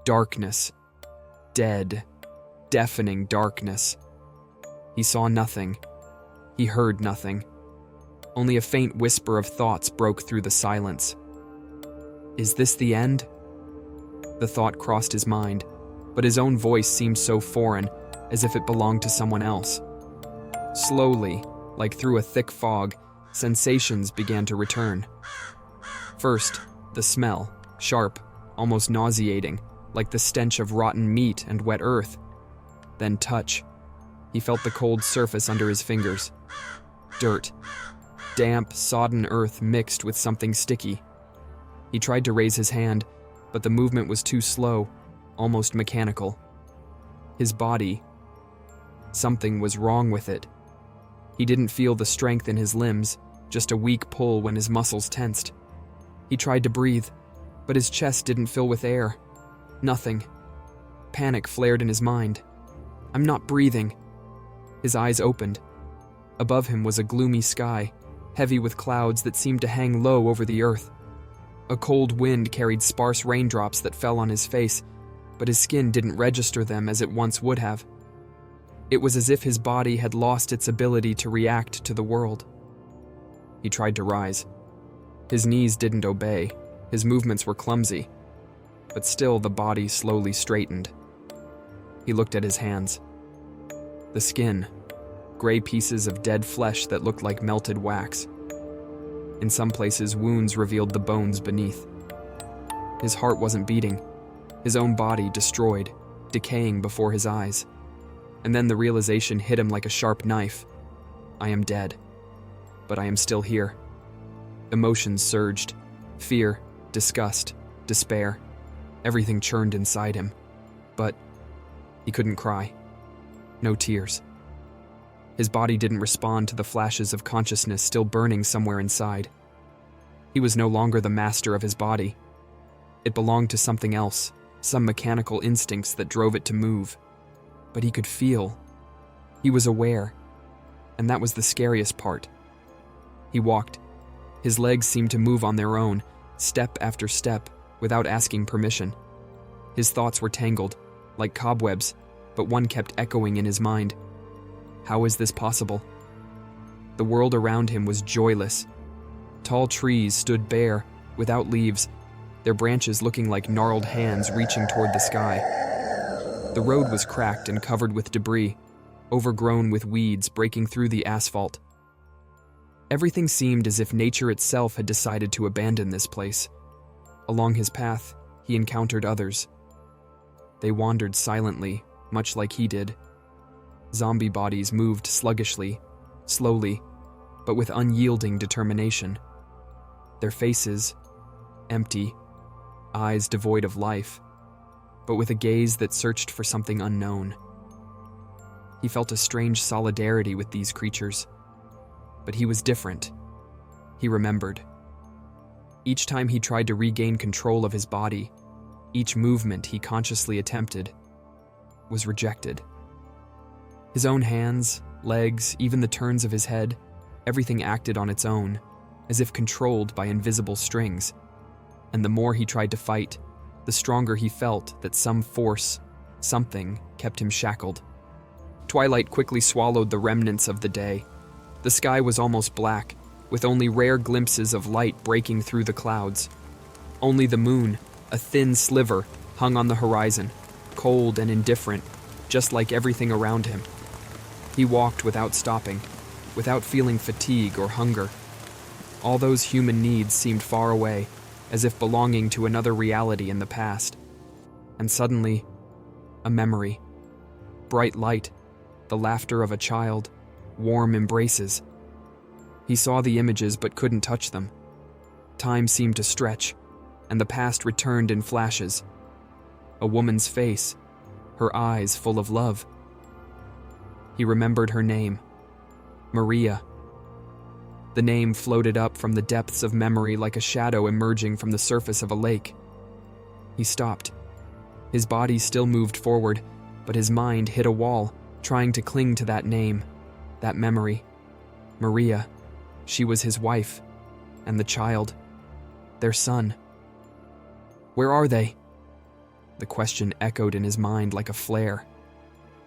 Darkness. Dead, deafening darkness. He saw nothing. He heard nothing. Only a faint whisper of thoughts broke through the silence. Is this the end? The thought crossed his mind, but his own voice seemed so foreign, as if it belonged to someone else. Slowly, like through a thick fog, sensations began to return. First, the smell, sharp, almost nauseating, like the stench of rotten meat and wet earth. Then touch. He felt the cold surface under his fingers. Dirt. Damp, sodden earth mixed with something sticky. He tried to raise his hand, but the movement was too slow, almost mechanical. His body. Something was wrong with it. He didn't feel the strength in his limbs, just a weak pull when his muscles tensed. He tried to breathe, but his chest didn't fill with air. Nothing. Panic flared in his mind. I'm not breathing. His eyes opened. Above him was a gloomy sky, heavy with clouds that seemed to hang low over the earth. A cold wind carried sparse raindrops that fell on his face, but his skin didn't register them as it once would have. It was as if his body had lost its ability to react to the world. He tried to rise. His knees didn't obey. His movements were clumsy. But still the body slowly straightened. He looked at his hands. The skin, gray pieces of dead flesh that looked like melted wax. In some places, wounds revealed the bones beneath. His heart wasn't beating. His own body destroyed, decaying before his eyes. And then the realization hit him like a sharp knife. I am dead. But I am still here. Emotions surged. Fear, disgust, despair. Everything churned inside him. But he couldn't cry. No tears. His body didn't respond to the flashes of consciousness still burning somewhere inside. He was no longer the master of his body. It belonged to something else, some mechanical instincts that drove it to move. But he could feel. He was aware. And that was the scariest part. He walked. His legs seemed to move on their own, step after step, without asking permission. His thoughts were tangled, like cobwebs, but one kept echoing in his mind. How is this possible? The world around him was joyless. Tall trees stood bare, without leaves, their branches looking like gnarled hands reaching toward the sky. The road was cracked and covered with debris, overgrown with weeds breaking through the asphalt. Everything seemed as if nature itself had decided to abandon this place. Along his path, he encountered others. They wandered silently, much like he did. Zombie bodies moved sluggishly, slowly, but with unyielding determination. Their faces, empty, eyes devoid of life, but with a gaze that searched for something unknown. He felt a strange solidarity with these creatures, but he was different. He remembered. Each time he tried to regain control of his body, each movement he consciously attempted, was rejected. His own hands, legs, even the turns of his head, everything acted on its own, as if controlled by invisible strings. And the more he tried to fight, the stronger he felt that some force, something, kept him shackled. Twilight quickly swallowed the remnants of the day. The sky was almost black, with only rare glimpses of light breaking through the clouds. Only the moon, a thin sliver, hung on the horizon, cold and indifferent, just like everything around him. He walked without stopping, without feeling fatigue or hunger. All those human needs seemed far away, as if belonging to another reality in the past. And suddenly, a memory. Bright light, the laughter of a child, warm embraces. He saw the images but couldn't touch them. Time seemed to stretch, and the past returned in flashes. A woman's face, her eyes full of love. He remembered her name, Maria. The name floated up from the depths of memory like a shadow emerging from the surface of a lake. He stopped. His body still moved forward, but his mind hit a wall, trying to cling to that name, that memory. Maria. She was his wife, and the child, their son. Where are they? The question echoed in his mind like a flare.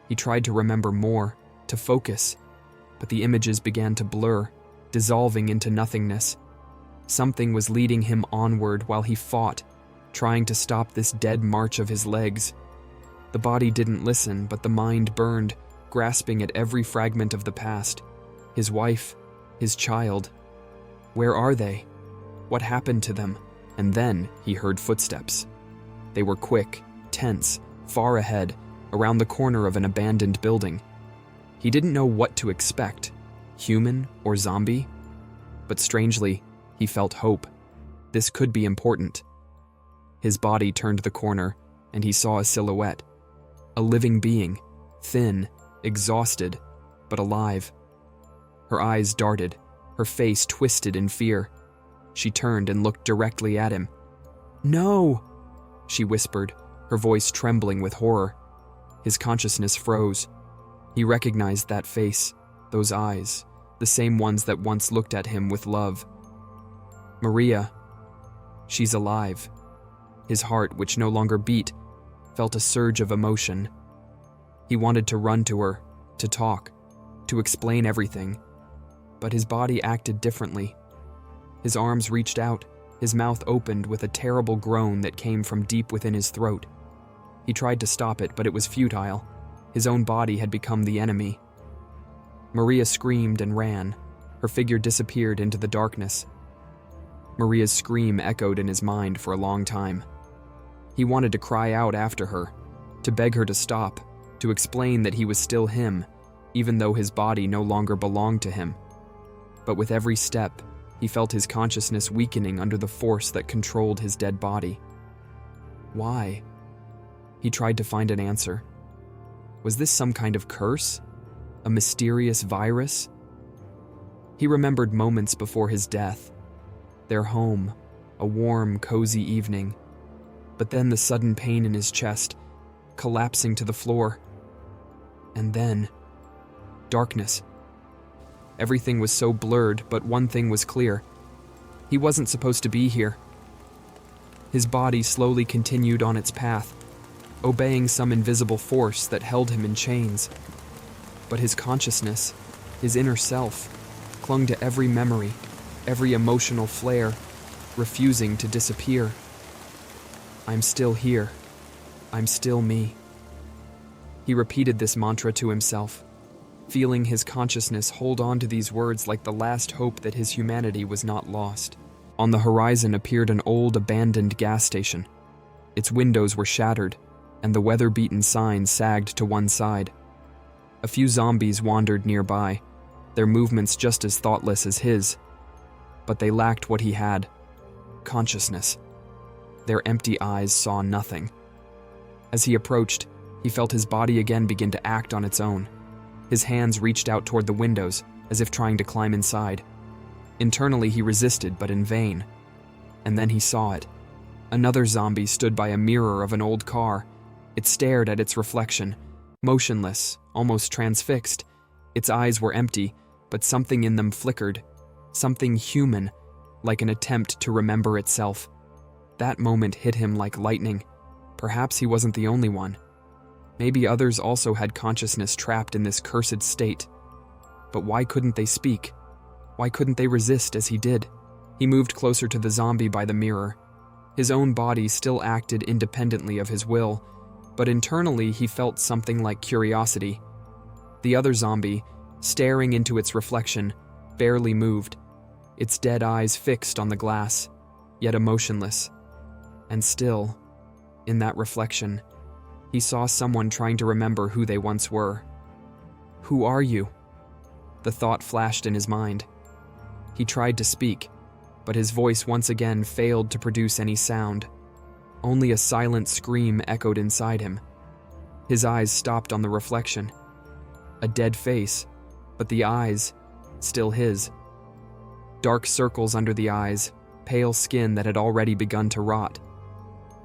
He tried to remember more, to focus, but the images began to blur, dissolving into nothingness. Something was leading him onward while he fought, trying to stop this dead march of his legs. The body didn't listen, but the mind burned, grasping at every fragment of the past. His wife, his child. Where are they? What happened to them? And then he heard footsteps. They were quick, tense, far ahead, around the corner of an abandoned building. He didn't know what to expect, human or zombie. But strangely, he felt hope. This could be important. His body turned the corner, and he saw a silhouette. A living being, thin, exhausted, but alive. Her eyes darted, her face twisted in fear. She turned and looked directly at him. "No!" she whispered, her voice trembling with horror. His consciousness froze. He recognized that face, those eyes, the same ones that once looked at him with love. Maria. She's alive. His heart, which no longer beat, felt a surge of emotion. He wanted to run to her, to talk, to explain everything, but his body acted differently. His arms reached out, his mouth opened with a terrible groan that came from deep within his throat. He tried to stop it, but it was futile. His own body had become the enemy. Maria screamed and ran. Her figure disappeared into the darkness. Maria's scream echoed in his mind for a long time. He wanted to cry out after her, to beg her to stop, to explain that he was still him, even though his body no longer belonged to him. But with every step, he felt his consciousness weakening under the force that controlled his dead body. Why? He tried to find an answer. Was this some kind of curse? A mysterious virus? He remembered moments before his death. Their home, a warm, cozy evening. But then the sudden pain in his chest, collapsing to the floor. And then, darkness. Everything was so blurred, but one thing was clear. He wasn't supposed to be here. His body slowly continued on its path, obeying some invisible force that held him in chains. But his consciousness, his inner self, clung to every memory, every emotional flare, refusing to disappear. I'm still here. I'm still me. He repeated this mantra to himself, feeling his consciousness hold on to these words like the last hope that his humanity was not lost. On the horizon appeared an old abandoned gas station. Its windows were shattered, and the weather-beaten sign sagged to one side. A few zombies wandered nearby, their movements just as thoughtless as his. But they lacked what he had: consciousness. Their empty eyes saw nothing. As he approached, he felt his body again begin to act on its own. His hands reached out toward the windows, as if trying to climb inside. Internally, he resisted, but in vain. And then he saw it. Another zombie stood by a mirror of an old car. It stared at its reflection, motionless, almost transfixed. Its eyes were empty, but something in them flickered. Something human, like an attempt to remember itself. That moment hit him like lightning. Perhaps he wasn't the only one. Maybe others also had consciousness trapped in this cursed state. But why couldn't they speak? Why couldn't they resist as he did? He moved closer to the zombie by the mirror. His own body still acted independently of his will, but internally he felt something like curiosity. The other zombie, staring into its reflection, barely moved, its dead eyes fixed on the glass, yet emotionless. And still, in that reflection, he saw someone trying to remember who they once were. "Who are you?" The thought flashed in his mind. He tried to speak, but his voice once again failed to produce any sound. Only a silent scream echoed inside him. His eyes stopped on the reflection. A dead face, but the eyes, still his. Dark circles under the eyes, pale skin that had already begun to rot.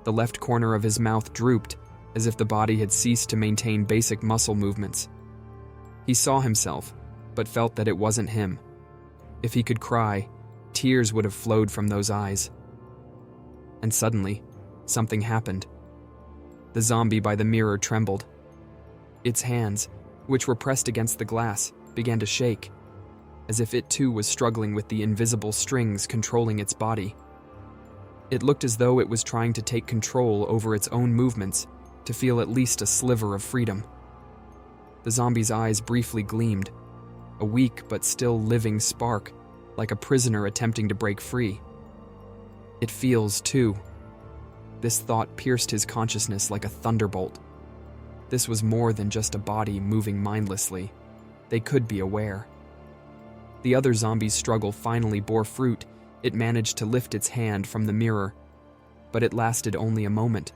The left corner of his mouth drooped, as if the body had ceased to maintain basic muscle movements. He saw himself, but felt that it wasn't him. If he could cry, tears would have flowed from those eyes. And suddenly, something happened. The zombie by the mirror trembled. Its hands, which were pressed against the glass, began to shake, as if it too was struggling with the invisible strings controlling its body. It looked as though it was trying to take control over its own movements to feel at least a sliver of freedom. The zombie's eyes briefly gleamed, a weak but still living spark, like a prisoner attempting to break free. It feels, too. This thought pierced his consciousness like a thunderbolt. This was more than just a body moving mindlessly. They could be aware. The other zombie's struggle finally bore fruit. It managed to lift its hand from the mirror, but it lasted only a moment.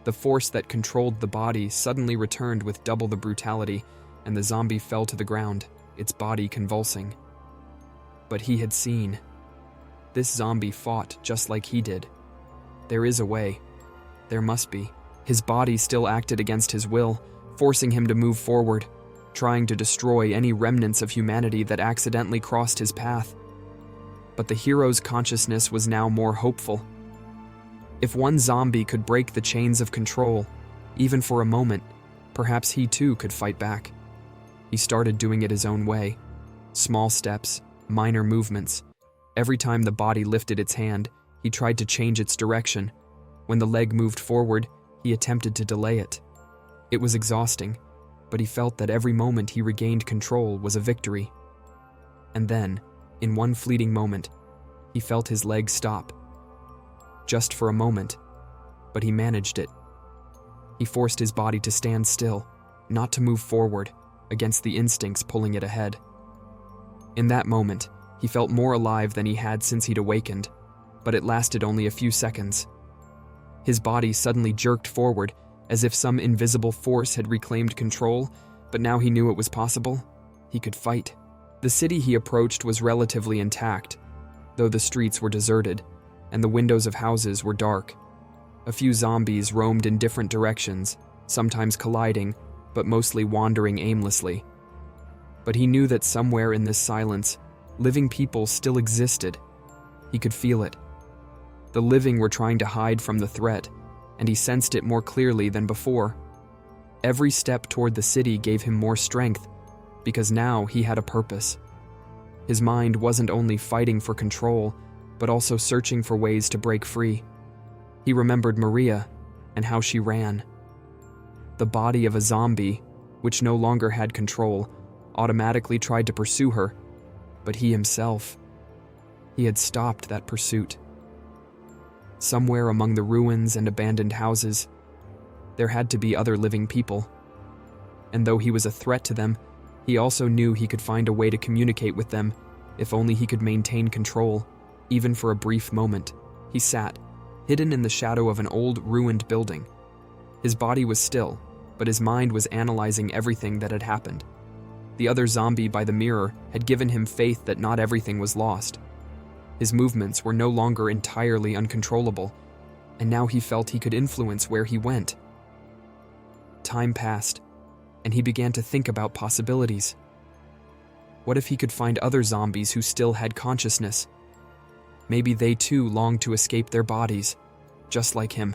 The force that controlled the body suddenly returned with double the brutality, and the zombie fell to the ground, its body convulsing. But he had seen. This zombie fought just like he did. There is a way. There must be. His body still acted against his will, forcing him to move forward, trying to destroy any remnants of humanity that accidentally crossed his path. But the hero's consciousness was now more hopeful. If one zombie could break the chains of control, even for a moment, perhaps he too could fight back. He started doing it his own way. Small steps, minor movements. Every time the body lifted its hand, he tried to change its direction. When the leg moved forward, he attempted to delay it. It was exhausting, but he felt that every moment he regained control was a victory. And then, in one fleeting moment, he felt his leg stop. Just for a moment, but he managed it. He forced his body to stand still, not to move forward, against the instincts pulling it ahead. In that moment, he felt more alive than he had since he'd awakened, but it lasted only a few seconds. His body suddenly jerked forward, as if some invisible force had reclaimed control, but now he knew it was possible. He could fight. The city he approached was relatively intact, though the streets were deserted, and the windows of houses were dark. A few zombies roamed in different directions, sometimes colliding, but mostly wandering aimlessly. But he knew that somewhere in this silence, living people still existed. He could feel it. The living were trying to hide from the threat, and he sensed it more clearly than before. Every step toward the city gave him more strength, because now he had a purpose. His mind wasn't only fighting for control, but also searching for ways to break free. He remembered Maria and how she ran. The body of a zombie, which no longer had control, automatically tried to pursue her, but he himself, he had stopped that pursuit. Somewhere among the ruins and abandoned houses, there had to be other living people. And though he was a threat to them, he also knew he could find a way to communicate with them if only he could maintain control, even for a brief moment. He sat, hidden in the shadow of an old, ruined building. His body was still, but his mind was analyzing everything that had happened. The other zombie by the mirror had given him faith that not everything was lost. His movements were no longer entirely uncontrollable, and now he felt he could influence where he went. Time passed, and he began to think about possibilities. What if he could find other zombies who still had consciousness? Maybe they too longed to escape their bodies, just like him.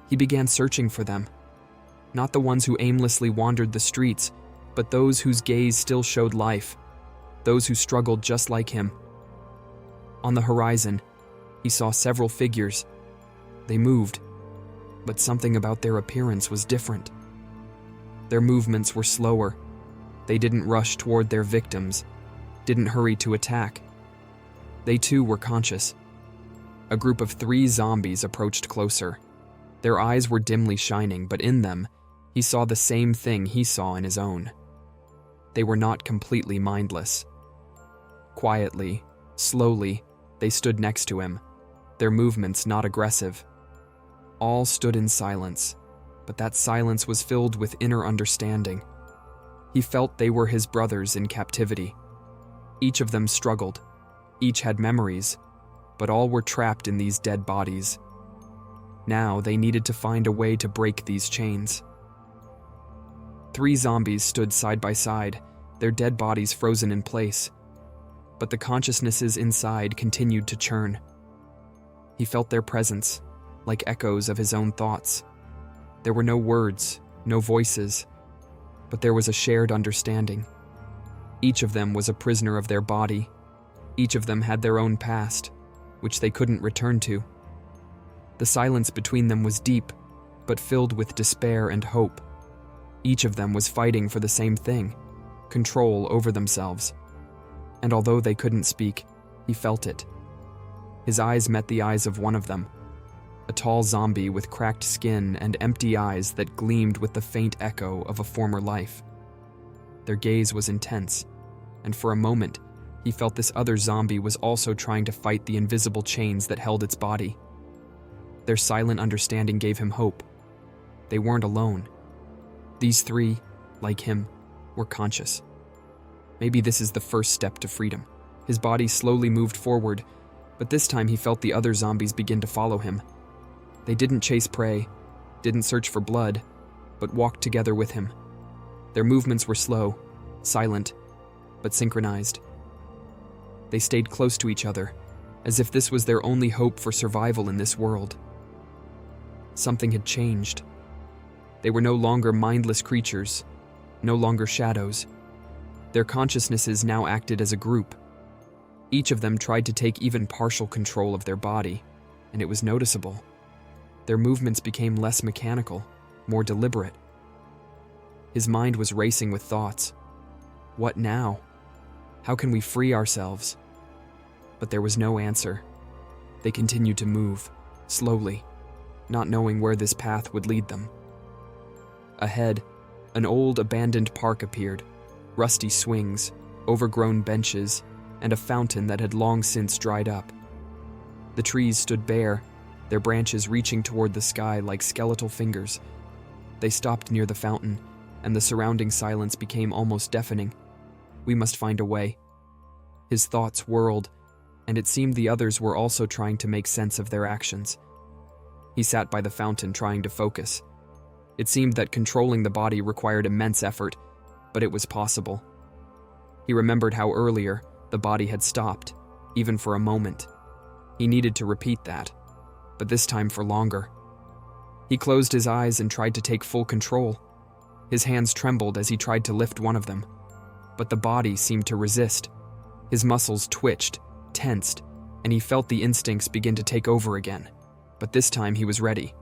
He began searching for them. Not the ones who aimlessly wandered the streets, but those whose gaze still showed life, those who struggled just like him. On the horizon, he saw several figures. They moved, but something about their appearance was different. Their movements were slower. They didn't rush toward their victims, didn't hurry to attack. They too were conscious. A group of 3 zombies approached closer. Their eyes were dimly shining, but in them, he saw the same thing he saw in his own. They were not completely mindless. Quietly, slowly, they stood next to him, their movements not aggressive. All stood in silence, but that silence was filled with inner understanding. He felt they were his brothers in captivity. Each of them struggled. Each had memories, but all were trapped in these dead bodies. Now they needed to find a way to break these chains. 3 zombies stood side by side, their dead bodies frozen in place. But the consciousnesses inside continued to churn. He felt their presence, like echoes of his own thoughts. There were no words, no voices, but there was a shared understanding. Each of them was a prisoner of their body. Each of them had their own past, which they couldn't return to. The silence between them was deep, but filled with despair and hope. Each of them was fighting for the same thing, control over themselves. And although they couldn't speak, he felt it. His eyes met the eyes of one of them, a tall zombie with cracked skin and empty eyes that gleamed with the faint echo of a former life. Their gaze was intense, and for a moment, he felt this other zombie was also trying to fight the invisible chains that held its body. Their silent understanding gave him hope. They weren't alone. These three, like him, were conscious. Maybe this is the first step to freedom. His body slowly moved forward, but this time he felt the other zombies begin to follow him. They didn't chase prey, didn't search for blood, but walked together with him. Their movements were slow, silent, but synchronized. They stayed close to each other, as if this was their only hope for survival in this world. Something had changed. They were no longer mindless creatures, no longer shadows. Their consciousnesses now acted as a group. Each of them tried to take even partial control of their body, and it was noticeable. Their movements became less mechanical, more deliberate. His mind was racing with thoughts. What now? How can we free ourselves? But there was no answer. They continued to move, slowly, not knowing where this path would lead them. Ahead, an old abandoned park appeared, rusty swings, overgrown benches, and a fountain that had long since dried up. The trees stood bare, their branches reaching toward the sky like skeletal fingers. They stopped near the fountain, and the surrounding silence became almost deafening. We must find a way. His thoughts whirled, and it seemed the others were also trying to make sense of their actions. He sat by the fountain trying to focus. It seemed that controlling the body required immense effort, but it was possible. He remembered how earlier the body had stopped, even for a moment. He needed to repeat that, but this time for longer. He closed his eyes and tried to take full control. His hands trembled as he tried to lift one of them, but the body seemed to resist. His muscles twitched, tensed, and he felt the instincts begin to take over again. But this time he was ready.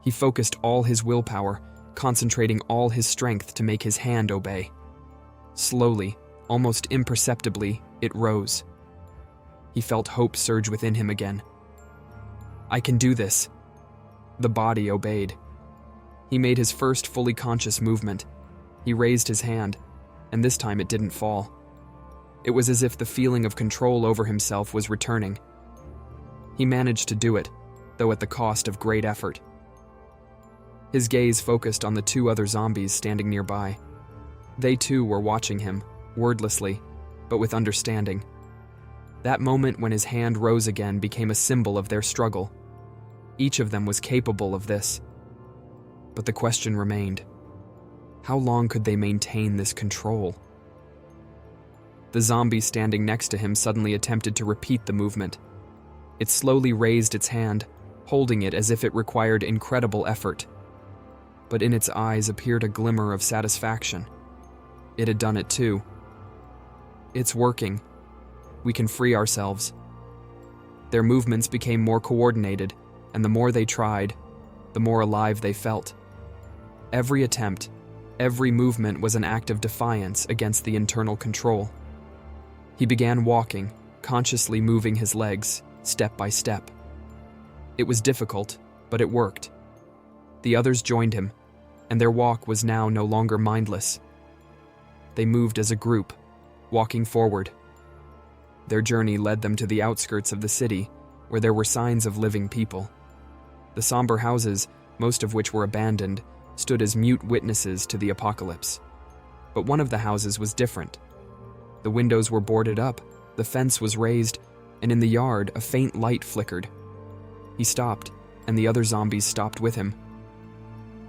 He focused all his willpower, concentrating all his strength to make his hand obey. Slowly, almost imperceptibly, it rose. He felt hope surge within him again. I can do this. The body obeyed. He made his first fully conscious movement. He raised his hand, and this time it didn't fall. It was as if the feeling of control over himself was returning. He managed to do it, though at the cost of great effort. His gaze focused on the two other zombies standing nearby. They too were watching him, wordlessly, but with understanding. That moment when his hand rose again became a symbol of their struggle. Each of them was capable of this. But the question remained: how long could they maintain this control? The zombie standing next to him suddenly attempted to repeat the movement. It slowly raised its hand, holding it as if it required incredible effort. But in its eyes appeared a glimmer of satisfaction. It had done it too. It's working. We can free ourselves. Their movements became more coordinated, and the more they tried, the more alive they felt. Every attempt, every movement was an act of defiance against the internal control. He began walking, consciously moving his legs, step by step. It was difficult, but it worked. The others joined him, and their walk was now no longer mindless. They moved as a group, walking forward. Their journey led them to the outskirts of the city, where there were signs of living people. The somber houses, most of which were abandoned, stood as mute witnesses to the apocalypse. But one of the houses was different. The windows were boarded up, the fence was raised, and in the yard a faint light flickered. He stopped, and the other zombies stopped with him.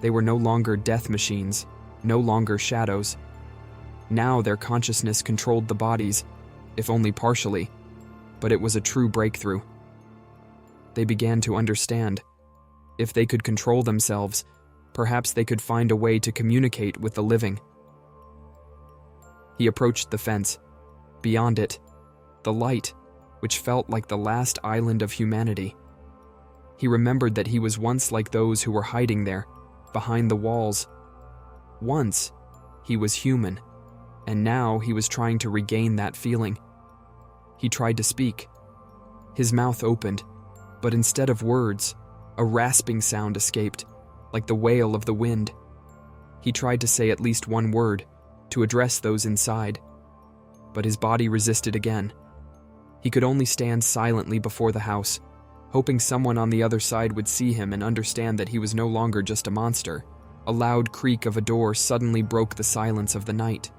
They were no longer death machines, no longer shadows. Now their consciousness controlled the bodies, if only partially, but it was a true breakthrough. They began to understand. If they could control themselves, Perhaps they could find a way to communicate with the living. He approached the fence. Beyond it, the light, which felt like the last island of humanity. He remembered that he was once like those who were hiding there, behind the walls. Once, he was human, and now he was trying to regain that feeling. He tried to speak. His mouth opened, but instead of words, a rasping sound escaped, like the wail of the wind. He tried to say at least one word, to address those inside, but his body resisted again. He could only stand silently before the house, hoping someone on the other side would see him and understand that he was no longer just a monster. A loud creak of a door suddenly broke the silence of the night.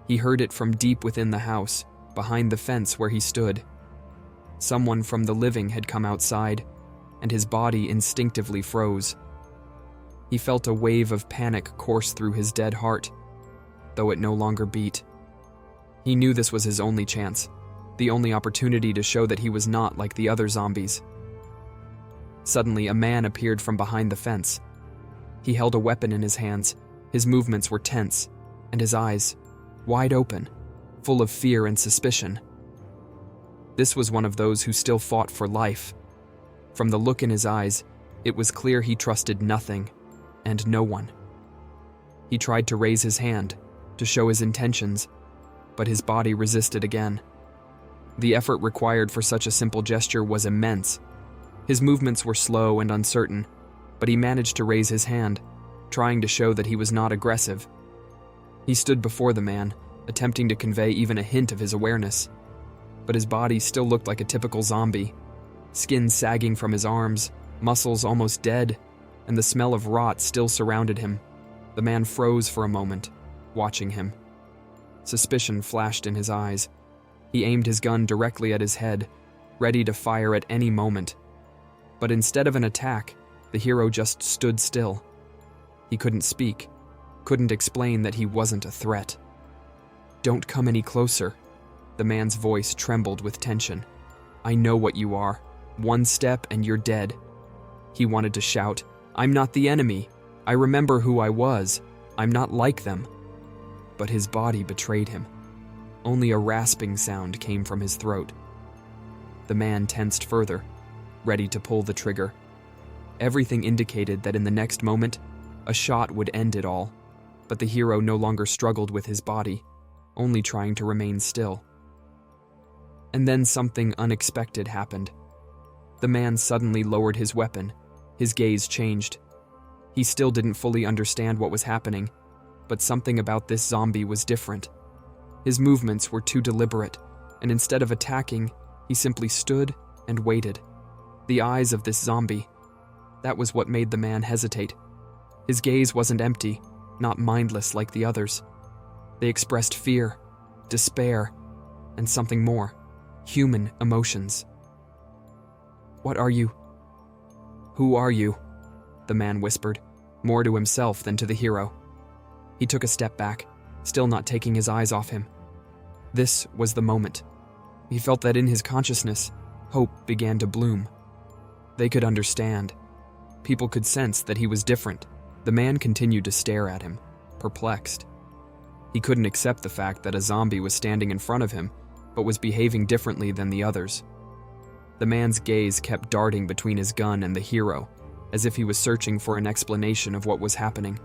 He heard it from deep within the house, behind the fence where he stood. Someone from the living had come outside, and his body instinctively froze. He felt a wave of panic course through his dead heart, though it no longer beat. He knew this was his only chance, the only opportunity to show that he was not like the other zombies. Suddenly, a man appeared from behind the fence. He held a weapon in his hands. His movements were tense, and his eyes, wide open, full of fear and suspicion. This was one of those who still fought for life. From the look in his eyes, it was clear he trusted nothing and no one. He tried to raise his hand, to show his intentions, but his body resisted again. The effort required for such a simple gesture was immense. His movements were slow and uncertain, but he managed to raise his hand, trying to show that he was not aggressive. He stood before the man, attempting to convey even a hint of his awareness. But his body still looked like a typical zombie, skin sagging from his arms, muscles almost dead, and the smell of rot still surrounded him. The man froze for a moment, watching him. Suspicion flashed in his eyes. He aimed his gun directly at his head, ready to fire at any moment. But instead of an attack, the hero just stood still. He couldn't speak, couldn't explain that he wasn't a threat. "Don't come any closer." The man's voice trembled with tension. "I know what you are. One step and you're dead." He wanted to shout, "I'm not the enemy. I remember who I was. I'm not like them." But his body betrayed him. Only a rasping sound came from his throat. The man tensed further, ready to pull the trigger. Everything indicated that in the next moment, a shot would end it all, but the hero no longer struggled with his body, only trying to remain still. And then something unexpected happened. The man suddenly lowered his weapon. His gaze changed. He still didn't fully understand what was happening, but something about this zombie was different. His movements were too deliberate, and instead of attacking, he simply stood and waited. The eyes of this zombie, that was what made the man hesitate. His gaze wasn't empty, not mindless like the others. They expressed fear, despair, and something more, human emotions. "What are you? Who are you?" the man whispered, more to himself than to the hero. He took a step back, still not taking his eyes off him. This was the moment. He felt that in his consciousness, hope began to bloom. They could understand. People could sense that he was different. The man continued to stare at him, perplexed. He couldn't accept the fact that a zombie was standing in front of him, but was behaving differently than the others. The man's gaze kept darting between his gun and the hero, as if he was searching for an explanation of what was happening.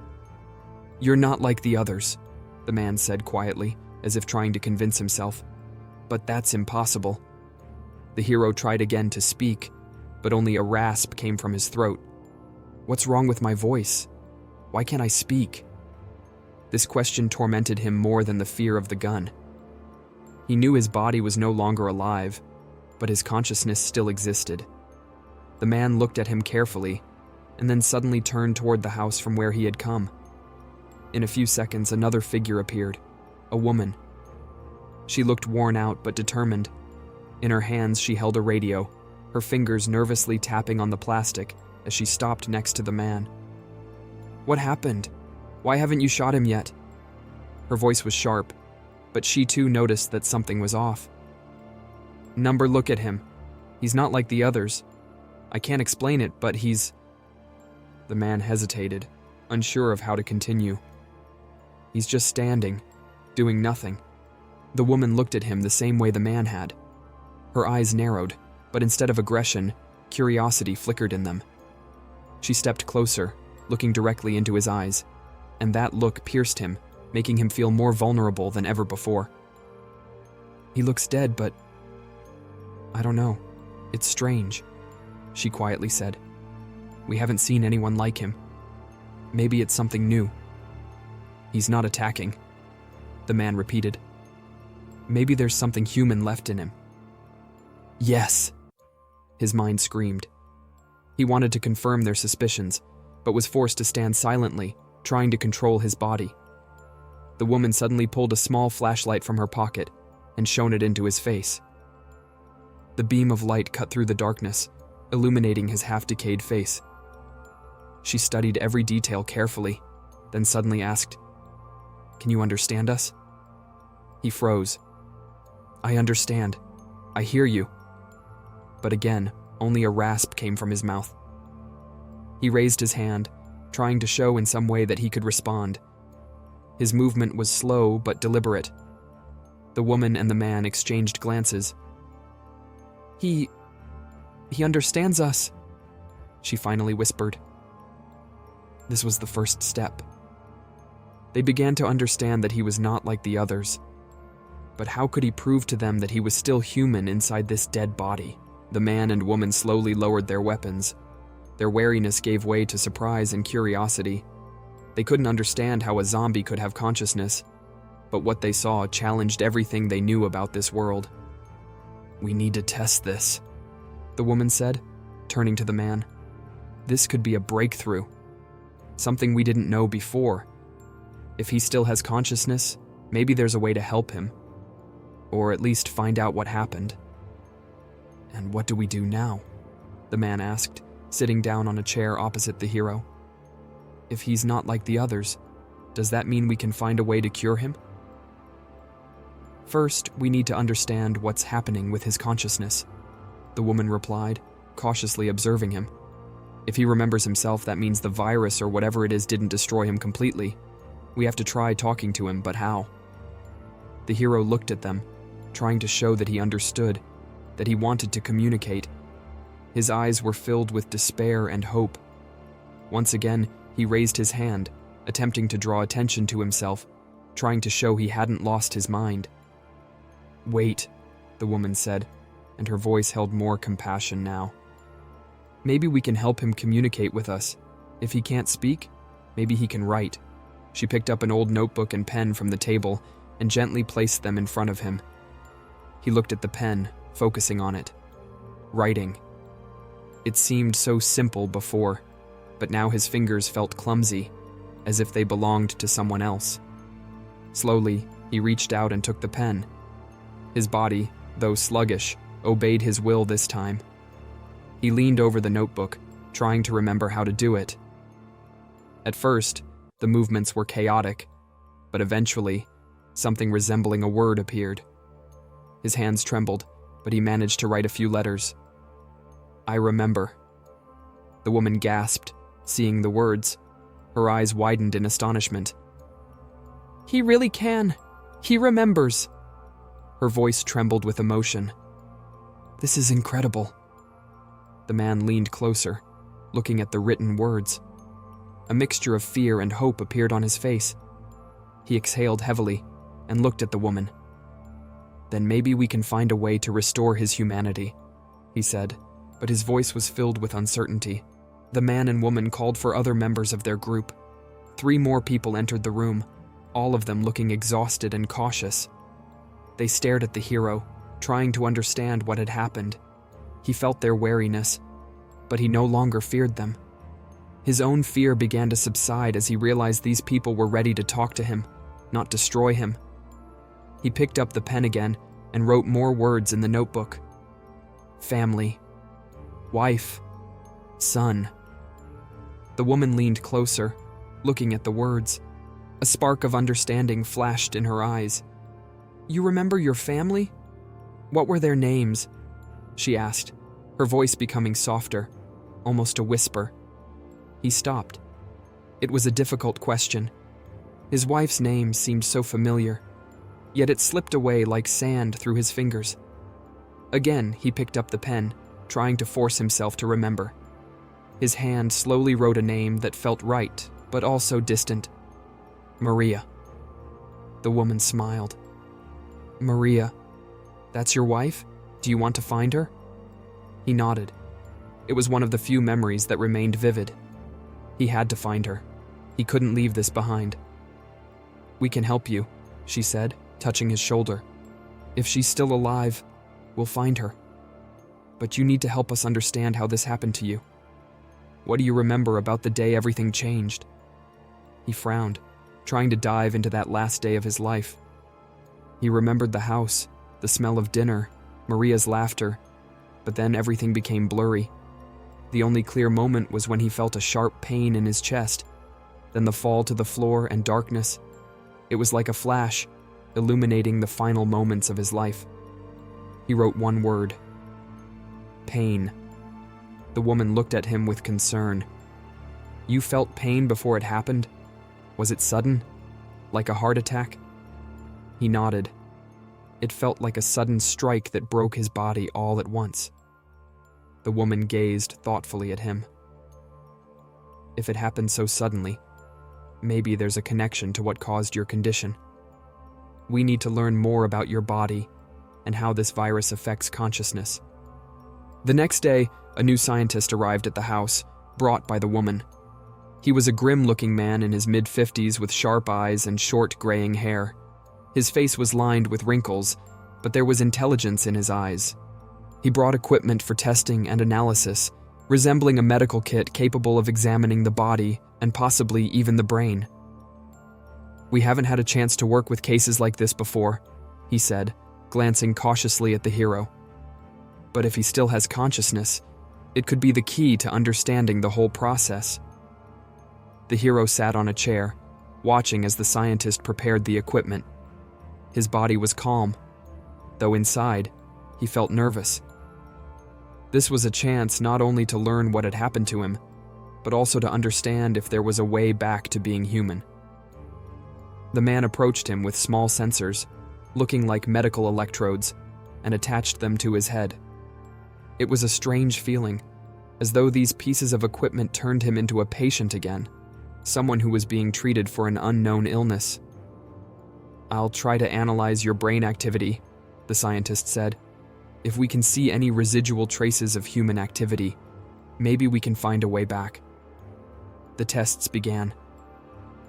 "You're not like the others," the man said quietly, as if trying to convince himself. "But that's impossible." The hero tried again to speak, but only a rasp came from his throat. "What's wrong with my voice? Why can't I speak?" This question tormented him more than the fear of the gun. He knew his body was no longer alive, but his consciousness still existed. The man looked at him carefully, and then suddenly turned toward the house from where he had come. In a few seconds, another figure appeared, a woman. She looked worn out but determined. In her hands, she held a radio, her fingers nervously tapping on the plastic as she stopped next to the man. "What happened? Why haven't you shot him yet?" Her voice was sharp, but she too noticed that something was off. "Number, look at him. He's not like the others. I can't explain it, but he's..." The man hesitated, unsure of how to continue. He's just standing, doing nothing. The woman looked at him the same way the man had. Her eyes narrowed, but instead of aggression, curiosity flickered in them. She stepped closer, looking directly into his eyes, and that look pierced him, making him feel more vulnerable than ever before. He looks dead, but I don't know. It's strange, she quietly said. We haven't seen anyone like him. Maybe it's something new. He's not attacking, the man repeated. Maybe there's something human left in him. Yes, his mind screamed. He wanted to confirm their suspicions, but was forced to stand silently, trying to control his body. The woman suddenly pulled a small flashlight from her pocket and shone it into his face. The beam of light cut through the darkness, illuminating his half-decayed face. She studied every detail carefully, then suddenly asked, "Can you understand us?" He froze. "I understand. I hear you." But again, only a rasp came from his mouth. He raised his hand, trying to show in some way that he could respond. His movement was slow but deliberate. The woman and the man exchanged glances. He understands us," she finally whispered. This was the first step. They began to understand that he was not like the others. But how could he prove to them that he was still human inside this dead body? The man and woman slowly lowered their weapons. Their wariness gave way to surprise and curiosity. They couldn't understand how a zombie could have consciousness, but what they saw challenged everything they knew about this world. "We need to test this," the woman said, turning to the man. "This could be a breakthrough. Something we didn't know before. If he still has consciousness, maybe there's a way to help him. Or at least find out what happened." "And what do we do now?" the man asked, sitting down on a chair opposite the hero. "If he's not like the others, does that mean we can find a way to cure him?" "First, we need to understand what's happening with his consciousness," the woman replied, cautiously observing him. "If he remembers himself, that means the virus or whatever it is didn't destroy him completely. We have to try talking to him, but how?" The hero looked at them, trying to show that he understood, that he wanted to communicate. His eyes were filled with despair and hope. Once again, he raised his hand, attempting to draw attention to himself, trying to show he hadn't lost his mind. "Wait," the woman said, and her voice held more compassion now. "Maybe we can help him communicate with us. If he can't speak, maybe he can write." She picked up an old notebook and pen from the table and gently placed them in front of him. He looked at the pen, focusing on it. Writing. It seemed so simple before, but now his fingers felt clumsy, as if they belonged to someone else. Slowly, he reached out and took the pen. His body, though sluggish, obeyed his will this time. He leaned over the notebook, trying to remember how to do it. At first, the movements were chaotic, but eventually, something resembling a word appeared. His hands trembled, but he managed to write a few letters. "I remember." The woman gasped, seeing the words. Her eyes widened in astonishment. "He really can. He remembers." Her voice trembled with emotion. "This is incredible." The man leaned closer, looking at the written words. A mixture of fear and hope appeared on his face. He exhaled heavily and looked at the woman. "Then maybe we can find a way to restore his humanity," he said, but his voice was filled with uncertainty. The man and woman called for other members of their group. 3 more people entered the room, all of them looking exhausted and cautious. They stared at the hero, trying to understand what had happened. He felt their wariness, but he no longer feared them. His own fear began to subside as he realized these people were ready to talk to him, not destroy him. He picked up the pen again and wrote more words in the notebook. Family. Wife. Son. The woman leaned closer, looking at the words. A spark of understanding flashed in her eyes. "You remember your family? What were their names?" she asked, her voice becoming softer, almost a whisper. He stopped. It was a difficult question. His wife's name seemed so familiar, yet it slipped away like sand through his fingers. Again, he picked up the pen, trying to force himself to remember. His hand slowly wrote a name that felt right, but also distant. Maria. The woman smiled. Maria, that's your wife? Do you want to find her? He nodded. It was one of the few memories that remained vivid. He had to find her. He couldn't leave this behind. We can help you, she said, touching his shoulder. If she's still alive, we'll find her. But you need to help us understand how this happened to you. What do you remember about the day everything changed? He frowned, trying to dive into that last day of his life. He remembered the house, the smell of dinner, Maria's laughter, but then everything became blurry. The only clear moment was when he felt a sharp pain in his chest, then the fall to the floor and darkness. It was like a flash, illuminating the final moments of his life. He wrote one word. Pain. The woman looked at him with concern. You felt pain before it happened? Was it sudden? Like a heart attack? He nodded. It felt like a sudden strike that broke his body all at once. The woman gazed thoughtfully at him. If it happened so suddenly, maybe there's a connection to what caused your condition. We need to learn more about your body and how this virus affects consciousness. The next day, a new scientist arrived at the house, brought by the woman. He was a grim-looking man in his mid-50s with sharp eyes and short, graying hair. His face was lined with wrinkles, but there was intelligence in his eyes. He brought equipment for testing and analysis, resembling a medical kit capable of examining the body and possibly even the brain. We haven't had a chance to work with cases like this before, he said, glancing cautiously at the hero. But if he still has consciousness, it could be the key to understanding the whole process. The hero sat on a chair, watching as the scientist prepared the equipment. His body was calm, though inside, he felt nervous. This was a chance not only to learn what had happened to him, but also to understand if there was a way back to being human. The man approached him with small sensors, looking like medical electrodes, and attached them to his head. It was a strange feeling, as though these pieces of equipment turned him into a patient again, someone who was being treated for an unknown illness. I'll try to analyze your brain activity, the scientist said. If we can see any residual traces of human activity, maybe we can find a way back. The tests began.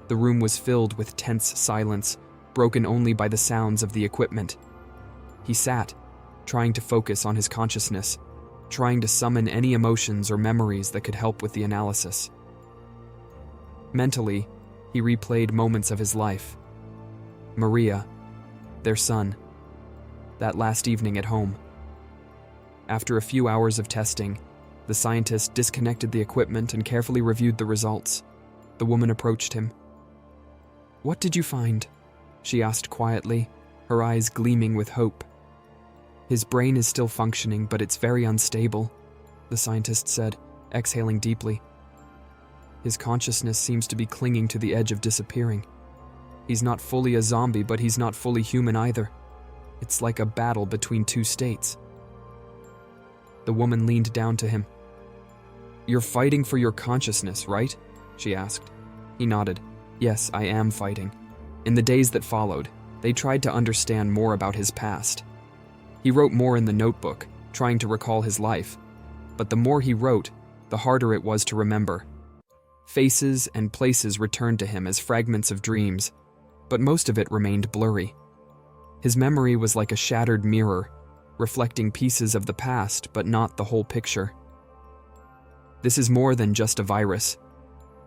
The room was filled with tense silence, broken only by the sounds of the equipment. He sat, trying to focus on his consciousness, trying to summon any emotions or memories that could help with the analysis. Mentally, he replayed moments of his life. Maria, their son, that last evening at home. After a few hours of testing, the scientist disconnected the equipment and carefully reviewed the results. The woman approached him. What did you find? She asked quietly, her eyes gleaming with hope. His brain is still functioning, but it's very unstable, the scientist said, exhaling deeply. His consciousness seems to be clinging to the edge of disappearing. He's not fully a zombie, but he's not fully human either. It's like a battle between two states. The woman leaned down to him. You're fighting for your consciousness, right? She asked. He nodded. Yes, I am fighting. In the days that followed, they tried to understand more about his past. He wrote more in the notebook, trying to recall his life. But the more he wrote, the harder it was to remember. Faces and places returned to him as fragments of dreams, but most of it remained blurry. His memory was like a shattered mirror, reflecting pieces of the past but not the whole picture. This is more than just a virus,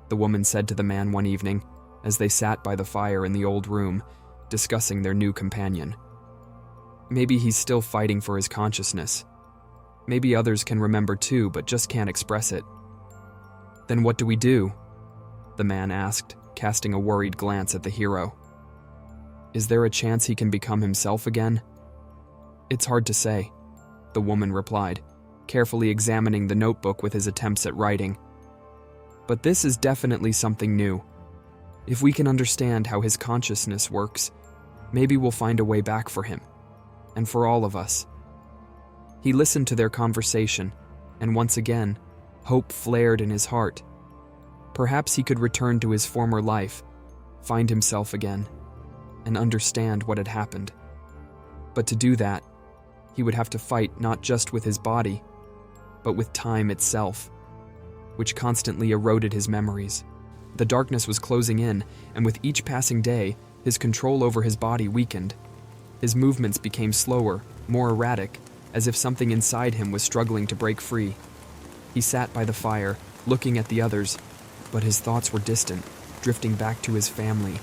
the woman said to the man one evening as they sat by the fire in the old room, discussing their new companion. Maybe he's still fighting for his consciousness. Maybe others can remember too, but just can't express it. Then what do we do? The man asked, casting a worried glance at the hero. Is there a chance he can become himself again? It's hard to say, the woman replied, carefully examining the notebook with his attempts at writing. But this is definitely something new. If we can understand how his consciousness works, maybe we'll find a way back for him, and for all of us. He listened to their conversation, and once again, hope flared in his heart. Perhaps he could return to his former life, find himself again, and understand what had happened. But to do that, he would have to fight not just with his body, but with time itself, which constantly eroded his memories. The darkness was closing in, and with each passing day, his control over his body weakened. His movements became slower, more erratic, as if something inside him was struggling to break free. He sat by the fire, looking at the others, but his thoughts were distant, drifting back to his family,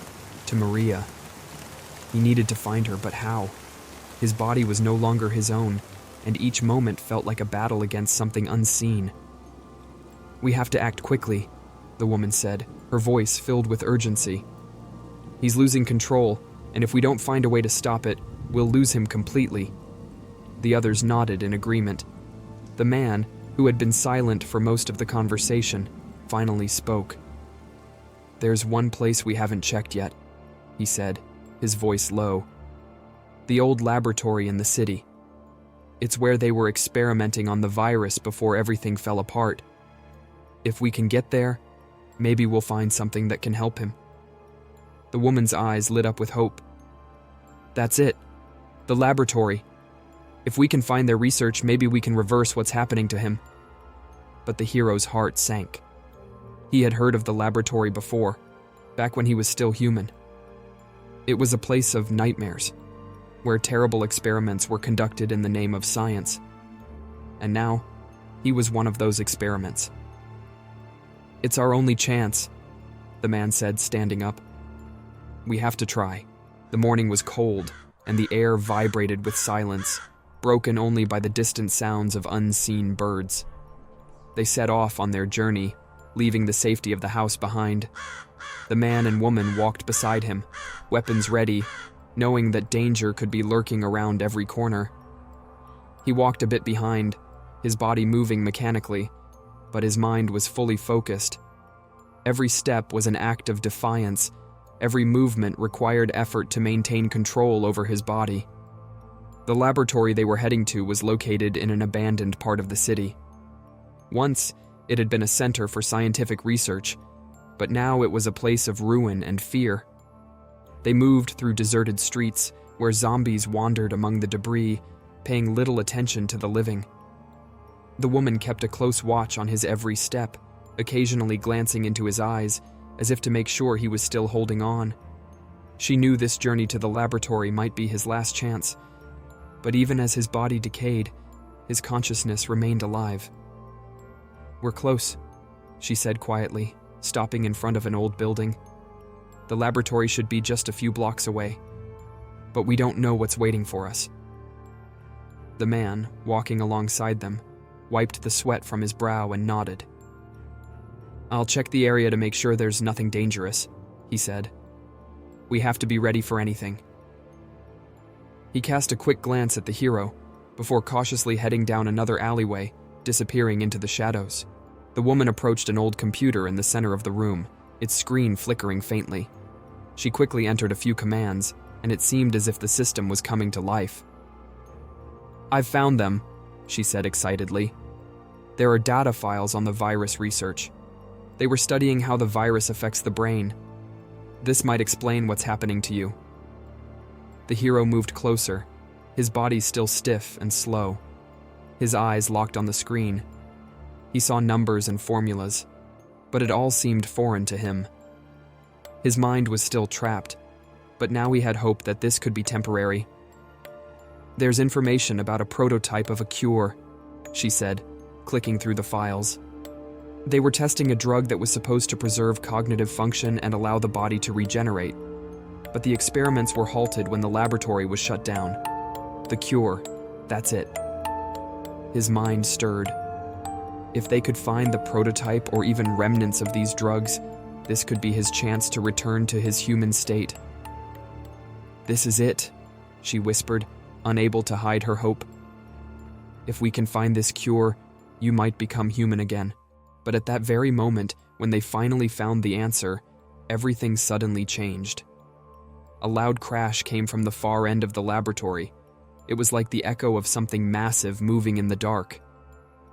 to Maria. He needed to find her, but how? His body was no longer his own, and each moment felt like a battle against something unseen. "We have to act quickly," the woman said, her voice filled with urgency. "He's losing control, and if we don't find a way to stop it, we'll lose him completely." The others nodded in agreement. The man, who had been silent for most of the conversation, finally spoke. "There's one place we haven't checked yet," he said, his voice low. "The old laboratory in the city. It's where they were experimenting on the virus before everything fell apart. If we can get there, maybe we'll find something that can help him." The woman's eyes lit up with hope. "That's it. The laboratory. If we can find their research, maybe we can reverse what's happening to him." But the hero's heart sank. He had heard of the laboratory before, back when he was still human. It was a place of nightmares, where terrible experiments were conducted in the name of science. And now, he was one of those experiments. "It's our only chance," the man said, standing up. "We have to try." The morning was cold, and the air vibrated with silence, broken only by the distant sounds of unseen birds. They set off on their journey, leaving the safety of the house behind. The man and woman walked beside him, weapons ready, knowing that danger could be lurking around every corner. He walked a bit behind, his body moving mechanically, but his mind was fully focused. Every step was an act of defiance. Every movement required effort to maintain control over his body. The laboratory they were heading to was located in an abandoned part of the city. Once, it had been a center for scientific research, but now it was a place of ruin and fear. They moved through deserted streets where zombies wandered among the debris, paying little attention to the living. The woman kept a close watch on his every step, occasionally glancing into his eyes, as if to make sure he was still holding on. She knew this journey to the laboratory might be his last chance, but even as his body decayed, his consciousness remained alive. "We're close," she said quietly, stopping in front of an old building. "The laboratory should be just a few blocks away, but we don't know what's waiting for us." The man, walking alongside them, wiped the sweat from his brow and nodded. "I'll check the area to make sure there's nothing dangerous," he said. "We have to be ready for anything." He cast a quick glance at the hero, before cautiously heading down another alleyway, disappearing into the shadows. The woman approached an old computer in the center of the room, its screen flickering faintly. She quickly entered a few commands, and it seemed as if the system was coming to life. "I've found them," she said excitedly. "There are data files on the virus research. They were studying how the virus affects the brain. This might explain what's happening to you." The hero moved closer, his body still stiff and slow. His eyes locked on the screen. He saw numbers and formulas, but it all seemed foreign to him. His mind was still trapped, but now he had hope that this could be temporary. "There's information about a prototype of a cure," she said, clicking through the files. "They were testing a drug that was supposed to preserve cognitive function and allow the body to regenerate. But the experiments were halted when the laboratory was shut down. The cure, that's it." His mind stirred. If they could find the prototype or even remnants of these drugs, this could be his chance to return to his human state. "This is it," she whispered, unable to hide her hope. "If we can find this cure, you might become human again." But at that very moment, When they finally found the answer, everything suddenly changed. A loud crash came from the far end of the laboratory. It was like the echo of something massive moving in the dark.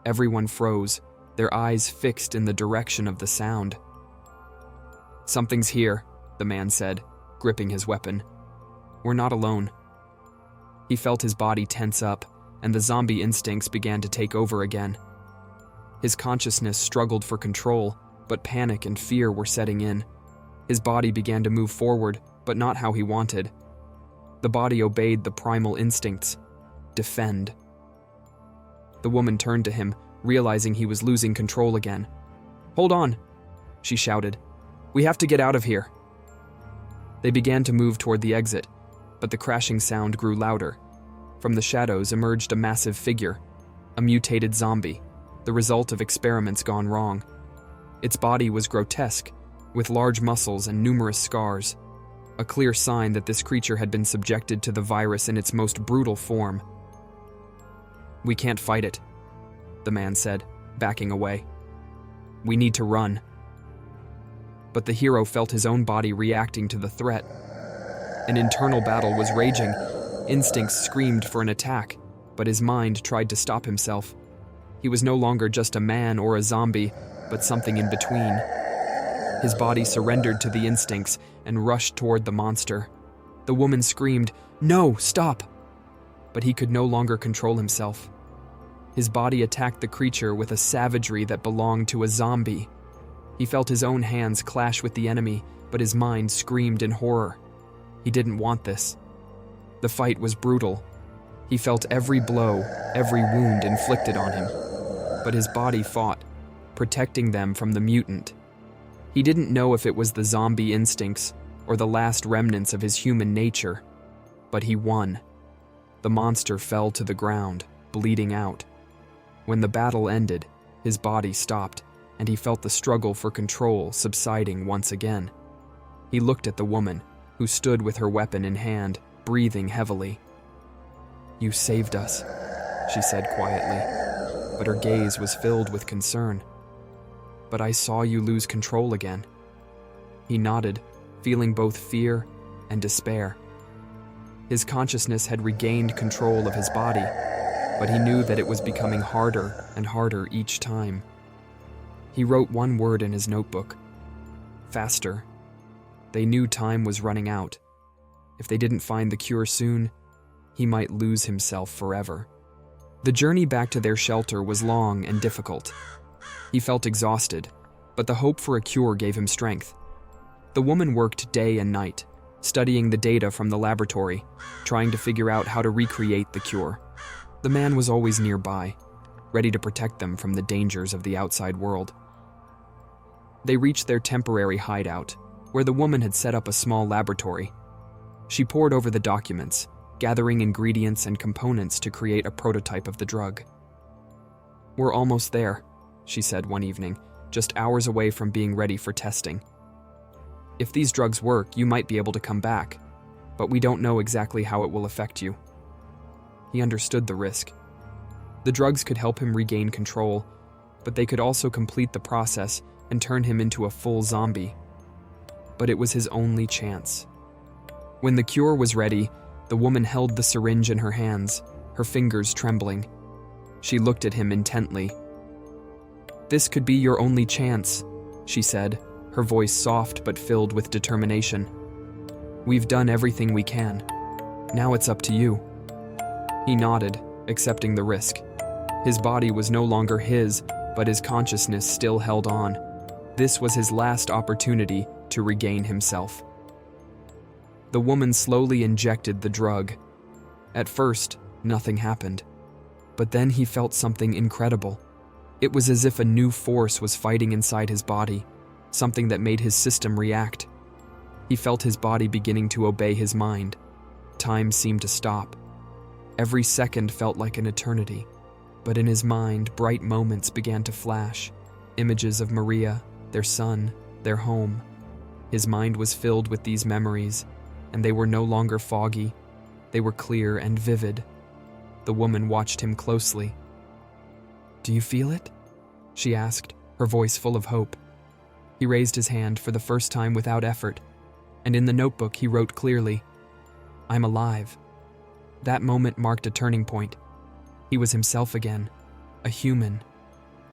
Everyone froze, their eyes fixed in the direction of the sound. "Something's here," the man said, gripping his weapon. "We're not alone." He felt his body tense up, and the zombie instincts began to take over again. His consciousness struggled for control, but panic and fear were setting in. His body began to move forward, but not how he wanted. The body obeyed the primal instincts: defend. The woman turned to him, realizing he was losing control again. "Hold on," she shouted. "We have to get out of here." They began to move toward the exit, but the crashing sound grew louder. From the shadows emerged a massive figure, a mutated zombie, the result of experiments gone wrong. Its body was grotesque, with large muscles and numerous scars, a clear sign that this creature had been subjected to the virus in its most brutal form. "We can't fight it," the man said, backing away. "We need to run." But the hero felt his own body reacting to the threat. An internal battle was raging. Instincts screamed for an attack, but his mind tried to stop himself. He was no longer just a man or a zombie, but something in between. His body surrendered to the instincts and rushed toward the monster. The woman screamed, "No, stop!" But he could no longer control himself. His body attacked the creature with a savagery that belonged to a zombie. He felt his own hands clash with the enemy, but his mind screamed in horror. He didn't want this. The fight was brutal. He felt every blow, every wound inflicted on him. But his body fought, protecting them from the mutant. He didn't know if it was the zombie instincts or the last remnants of his human nature, but he won. The monster fell to the ground, bleeding out. When the battle ended, his body stopped, and he felt the struggle for control subsiding once again. He looked at the woman, who stood with her weapon in hand, breathing heavily. "You saved us," she said quietly, but her gaze was filled with concern. "But I saw you lose control again." He nodded, feeling both fear and despair. His consciousness had regained control of his body, but he knew that it was becoming harder and harder each time. He wrote one word in his notebook: faster. They knew time was running out. If they didn't find the cure soon, he might lose himself forever. The journey back to their shelter was long and difficult. He felt exhausted, but the hope for a cure gave him strength. The woman worked day and night, studying the data from the laboratory, trying to figure out how to recreate the cure. The man was always nearby, ready to protect them from the dangers of the outside world. They reached their temporary hideout, where the woman had set up a small laboratory. She pored over the documents, gathering ingredients and components to create a prototype of the drug. "We're almost there," she said one evening, just hours away from being ready for testing. "If these drugs work, you might be able to come back, but we don't know exactly how it will affect you." He understood the risk. The drugs could help him regain control, but they could also complete the process and turn him into a full zombie. But it was his only chance. When the cure was ready, the woman held the syringe in her hands, her fingers trembling. She looked at him intently. "This could be your only chance," she said, her voice soft but filled with determination. "We've done everything we can. Now it's up to you." He nodded, accepting the risk. His body was no longer his, but his consciousness still held on. This was his last opportunity to regain himself. The woman slowly injected the drug. At first, nothing happened. But then he felt something incredible. It was as if a new force was fighting inside his body, something that made his system react. He felt his body beginning to obey his mind. Time seemed to stop. Every second felt like an eternity. But in his mind, bright moments began to flash. Images of Maria, their son, their home. His mind was filled with these memories, and they were no longer foggy. They were clear and vivid. The woman watched him closely. "Do you feel it?" she asked, her voice full of hope. He raised his hand for the first time without effort, and in the notebook he wrote clearly, "I'm alive." That moment marked a turning point. He was himself again, a human,